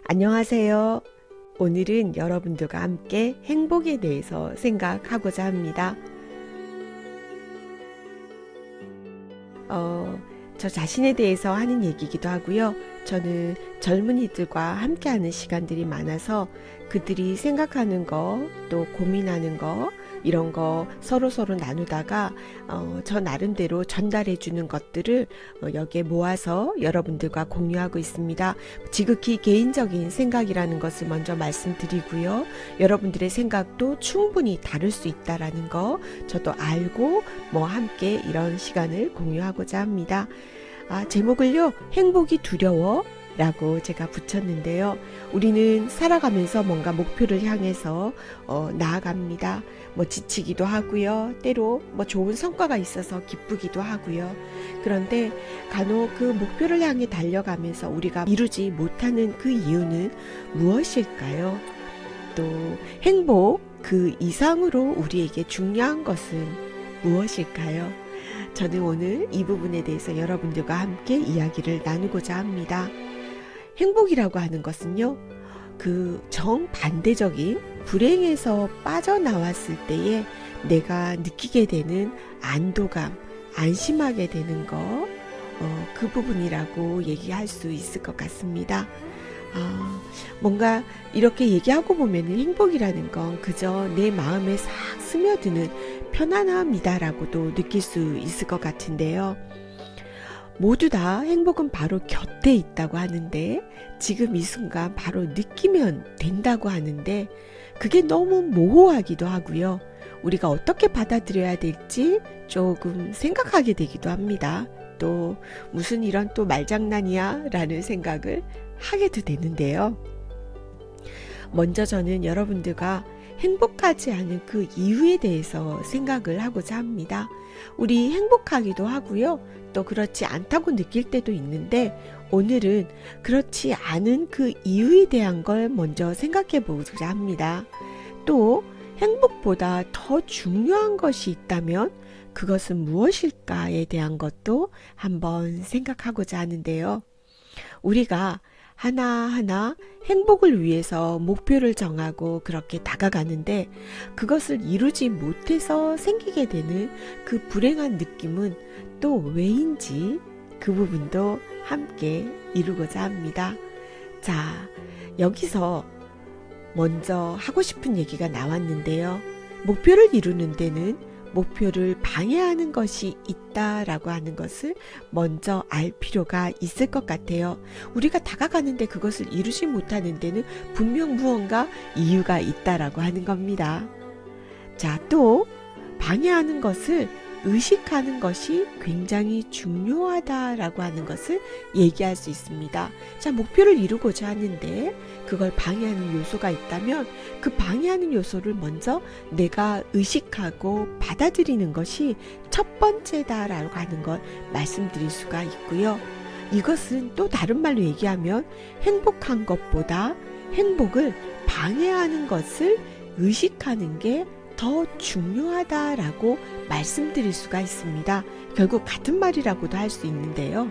안녕하세요. 오늘은 여러분들과 함께 행복에 대해서 생각하고자 합니다. 저 자신에 대해서 하는 얘기이기도 하고요. 저는 젊은이들과 함께하는 시간들이 많아서 그들이 생각하는 거, 또 고민하는 거, 이런 거 서로 나누다가 저 나름대로 전달해 주는 것들을 여기에 모아서 여러분들과 공유하고 있습니다. 지극히 개인적인 생각이라는 것을 먼저 말씀드리고요. 여러분들의 생각도 충분히 다를 수 있다라는 거 저도 알고 함께 이런 시간을 공유하고자 합니다. 제목을요, 행복이 두려워 라고 제가 붙였는데요. 우리는 살아가면서 뭔가 목표를 향해서 나아갑니다. 지치기도 하고요. 때로 좋은 성과가 있어서 기쁘기도 하고요. 그런데 간혹 그 목표를 향해 달려가면서 우리가 이루지 못하는 그 이유는 무엇일까요? 또 행복 그 이상으로 우리에게 중요한 것은 무엇일까요? 저는 오늘 이 부분에 대해서 여러분들과 함께 이야기를 나누고자 합니다. 행복이라고 하는 것은요, 그 정반대적인 불행에서 빠져나왔을 때에 내가 느끼게 되는 안도감, 안심하게 되는 거, 그 부분이라고 얘기할 수 있을 것 같습니다. 뭔가 이렇게 얘기하고 보면 행복이라는 건 그저 내 마음에 싹 스며드는 편안함이다라고도 느낄 수 있을 것 같은데요. 모두 다 행복은 바로 곁에 있다고 하는데, 지금 이 순간 바로 느끼면 된다고 하는데, 그게 너무 모호하기도 하고요. 우리가 어떻게 받아들여야 될지 조금 생각하게 되기도 합니다. 또 무슨 이런 또 말장난이야 라는 생각을 하게도 되는데요. 먼저 저는 여러분들과 행복하지 않은 그 이유에 대해서 생각을 하고자 합니다. 우리 행복하기도 하고요. 또 그렇지 않다고 느낄 때도 있는데, 오늘은 그렇지 않은 그 이유에 대한 걸 먼저 생각해 보고자 합니다. 또 행복보다 더 중요한 것이 있다면 그것은 무엇일까에 대한 것도 한번 생각하고자 하는데요. 우리가 하나하나 행복을 위해서 목표를 정하고 그렇게 다가가는데, 그것을 이루지 못해서 생기게 되는 그 불행한 느낌은 또 왜인지 그 부분도 함께 이루고자 합니다. 자, 여기서 먼저 하고 싶은 얘기가 나왔는데요. 목표를 이루는 데는 목표를 방해하는 것이 있다라고 하는 것을 먼저 알 필요가 있을 것 같아요. 우리가 다가가는데 그것을 이루지 못하는 데는 분명 무언가 이유가 있다라고 하는 겁니다. 자, 또 방해하는 것을 의식하는 것이 굉장히 중요하다라고 하는 것을 얘기할 수 있습니다. 자, 목표를 이루고자 하는데 그걸 방해하는 요소가 있다면 그 방해하는 요소를 먼저 내가 의식하고 받아들이는 것이 첫 번째다라고 하는 걸 말씀드릴 수가 있고요. 이것은 또 다른 말로 얘기하면 행복한 것보다 행복을 방해하는 것을 의식하는 게 더 중요하다라고 말씀드릴 수가 있습니다. 결국 같은 말이라고도 할 수 있는데요.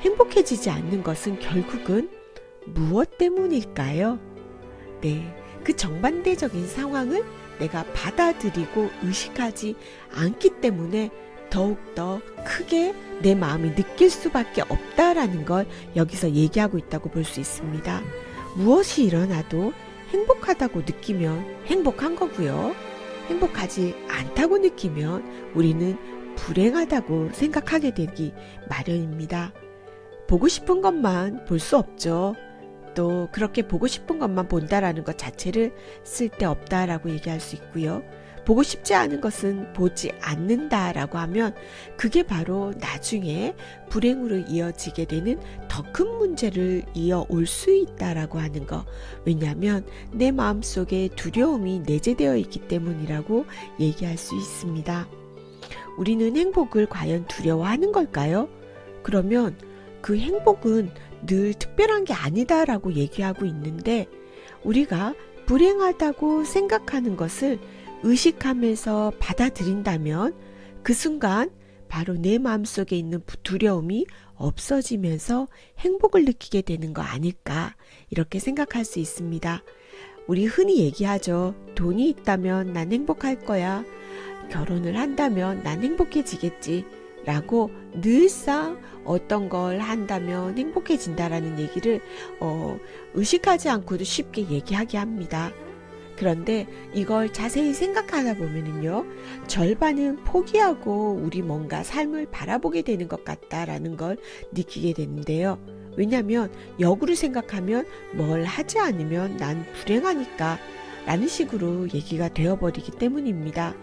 행복해지지 않는 것은 결국은 무엇 때문일까요? 네, 그 정반대적인 상황을 내가 받아들이고 의식하지 않기 때문에 더욱더 크게 내 마음이 느낄 수밖에 없다라는 걸 여기서 얘기하고 있다고 볼 수 있습니다. 무엇이 일어나도 행복하다고 느끼면 행복한 거고요. 행복하지 않다고 느끼면 우리는 불행하다고 생각하게 되기 마련입니다. 보고 싶은 것만 볼 수 없죠. 또 그렇게 보고 싶은 것만 본다라는 것 자체를 쓸데없다라고 얘기할 수 있고요. 보고 싶지 않은 것은 보지 않는다라고 하면 그게 바로 나중에 불행으로 이어지게 되는 더 큰 문제를 이어올 수 있다라고 하는 거. 왜냐하면 내 마음속에 두려움이 내재되어 있기 때문이라고 얘기할 수 있습니다. 우리는 행복을 과연 두려워하는 걸까요? 그러면 그 행복은 늘 특별한 게 아니다라고 얘기하고 있는데, 우리가 불행하다고 생각하는 것을 의식하면서 받아들인다면 그 순간 바로 내 마음속에 있는 두려움이 없어지면서 행복을 느끼게 되는 거 아닐까 이렇게 생각할 수 있습니다. 우리 흔히 얘기하죠. 돈이 있다면 난 행복할 거야. 결혼을 한다면 난 행복해지겠지. 라고 늘상 어떤 걸 한다면 행복해진다라는 얘기를 의식하지 않고도 쉽게 얘기하게 합니다. 그런데 이걸 자세히 생각하다 보면은요, 절반은 포기하고 우리 뭔가 삶을 바라보게 되는 것 같다라는 걸 느끼게 되는데요. 왜냐하면 역으로 생각하면 뭘 하지 않으면 난 불행하니까 라는 식으로 얘기가 되어버리기 때문입니다.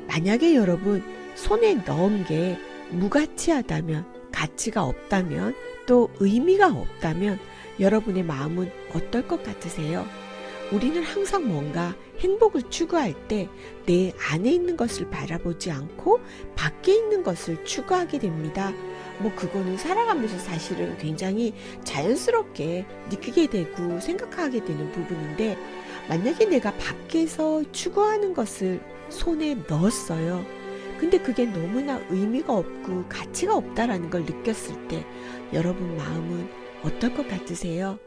만약에 여러분 손에 넣은 게 무가치하다면, 가치가 없다면, 또 의미가 없다면 여러분의 마음은 어떨 것 같으세요? 우리는 항상 뭔가 행복을 추구할 때 내 안에 있는 것을 바라보지 않고 밖에 있는 것을 추구하게 됩니다. 그거는 살아가면서 사실은 굉장히 자연스럽게 느끼게 되고 생각하게 되는 부분인데, 만약에 내가 밖에서 추구하는 것을 손에 넣었어요. 근데 그게 너무나 의미가 없고 가치가 없다라는 걸 느꼈을 때 여러분 마음은 어떨 것 같으세요?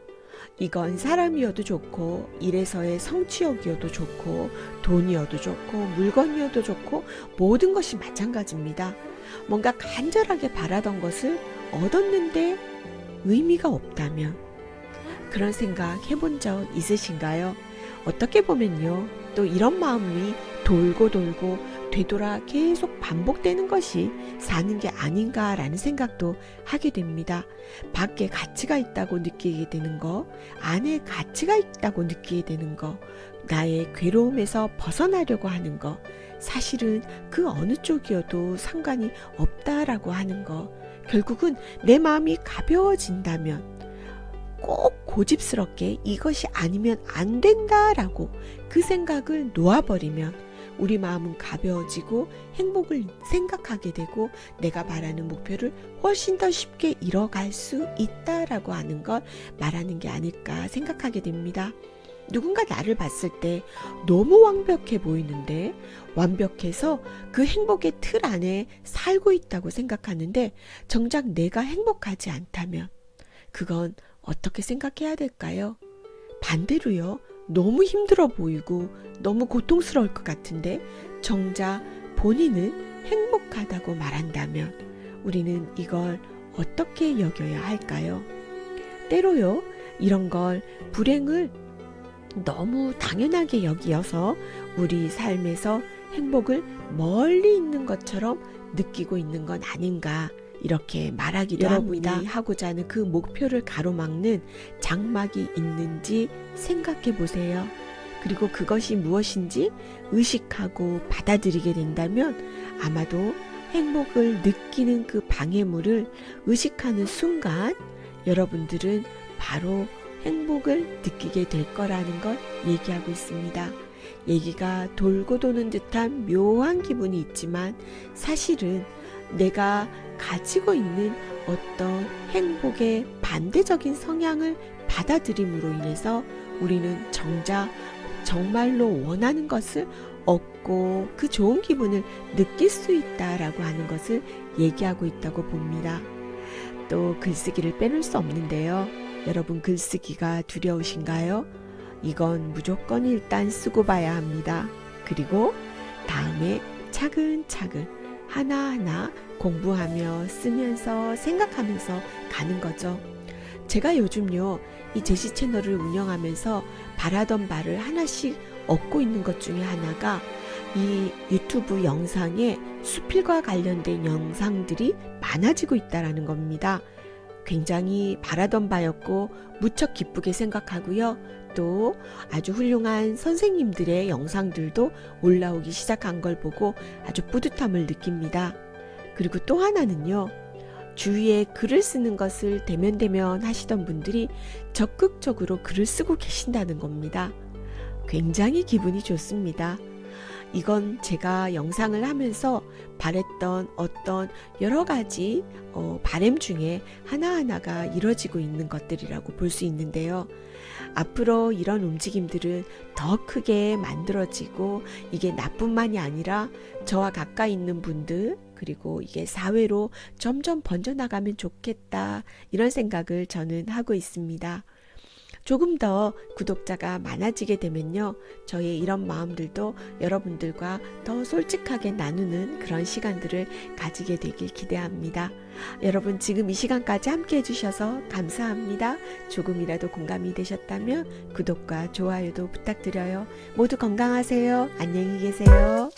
이건 사람이어도 좋고, 일에서의 성취욕이어도 좋고, 돈이어도 좋고, 물건이어도 좋고, 모든 것이 마찬가지입니다. 뭔가 간절하게 바라던 것을 얻었는데 의미가 없다면, 그런 생각 해본 적 있으신가요? 어떻게 보면요, 또 이런 마음이 돌고 돌고 되돌아 계속 반복되는 것이 사는 게 아닌가라는 생각도 하게 됩니다. 밖에 가치가 있다고 느끼게 되는 거, 안에 가치가 있다고 느끼게 되는 거, 나의 괴로움에서 벗어나려고 하는 거, 사실은 그 어느 쪽이어도 상관이 없다라고 하는 거, 결국은 내 마음이 가벼워진다면, 꼭 고집스럽게 이것이 아니면 안 된다라고 그 생각을 놓아버리면 우리 마음은 가벼워지고 행복을 생각하게 되고 내가 바라는 목표를 훨씬 더 쉽게 이뤄갈 수 있다라고 하는 걸 말하는 게 아닐까 생각하게 됩니다. 누군가 나를 봤을 때 너무 완벽해 보이는데, 완벽해서 그 행복의 틀 안에 살고 있다고 생각하는데 정작 내가 행복하지 않다면 그건 어떻게 생각해야 될까요? 반대로요, 너무 힘들어 보이고 너무 고통스러울 것 같은데 정작 본인은 행복하다고 말한다면 우리는 이걸 어떻게 여겨야 할까요? 때로요, 이런 걸 불행을 너무 당연하게 여기어서 우리 삶에서 행복을 멀리 있는 것처럼 느끼고 있는 건 아닌가 이렇게 말하기도 합니다. 여러분이 하고자 하는 그 목표를 가로막는 장막이 있는지 생각해 보세요. 그리고 그것이 무엇인지 의식하고 받아들이게 된다면 아마도 행복을 느끼는 그 방해물을 의식하는 순간 여러분들은 바로 행복을 느끼게 될 거라는 걸 얘기하고 있습니다. 얘기가 돌고 도는 듯한 묘한 기분이 있지만 사실은 내가 가지고 있는 어떤 행복의 반대적인 성향을 받아들임으로 인해서 우리는 정작 정말로 원하는 것을 얻고 그 좋은 기분을 느낄 수 있다라고 하는 것을 얘기하고 있다고 봅니다. 또 글쓰기를 빼놓을 수 없는데요. 여러분 글쓰기가 두려우신가요? 이건 무조건 일단 쓰고 봐야 합니다. 그리고 다음에 차근차근 하나하나 공부하며 쓰면서 생각하면서 가는 거죠. 제가 요즘요, 이 제시 채널을 운영하면서 바라던 바를 하나씩 얻고 있는 것 중에 하나가 이 유튜브 영상에 수필과 관련된 영상들이 많아지고 있다는 겁니다. 굉장히 바라던 바였고 무척 기쁘게 생각하고요. 또 아주 훌륭한 선생님들의 영상들도 올라오기 시작한 걸 보고 아주 뿌듯함을 느낍니다. 그리고 또 하나는요, 주위에 글을 쓰는 것을 대면대면 하시던 분들이 적극적으로 글을 쓰고 계신다는 겁니다. 굉장히 기분이 좋습니다. 이건 제가 영상을 하면서 바랬던 어떤 여러 가지 바람 중에 하나하나가 이루어지고 있는 것들이라고 볼 수 있는데요. 앞으로 이런 움직임들은 더 크게 만들어지고 이게 나뿐만이 아니라 저와 가까이 있는 분들 그리고 이게 사회로 점점 번져나가면 좋겠다. 이런 생각을 저는 하고 있습니다. 조금 더 구독자가 많아지게 되면요. 저의 이런 마음들도 여러분들과 더 솔직하게 나누는 그런 시간들을 가지게 되길 기대합니다. 여러분 지금 이 시간까지 함께 해주셔서 감사합니다. 조금이라도 공감이 되셨다면 구독과 좋아요도 부탁드려요. 모두 건강하세요. 안녕히 계세요.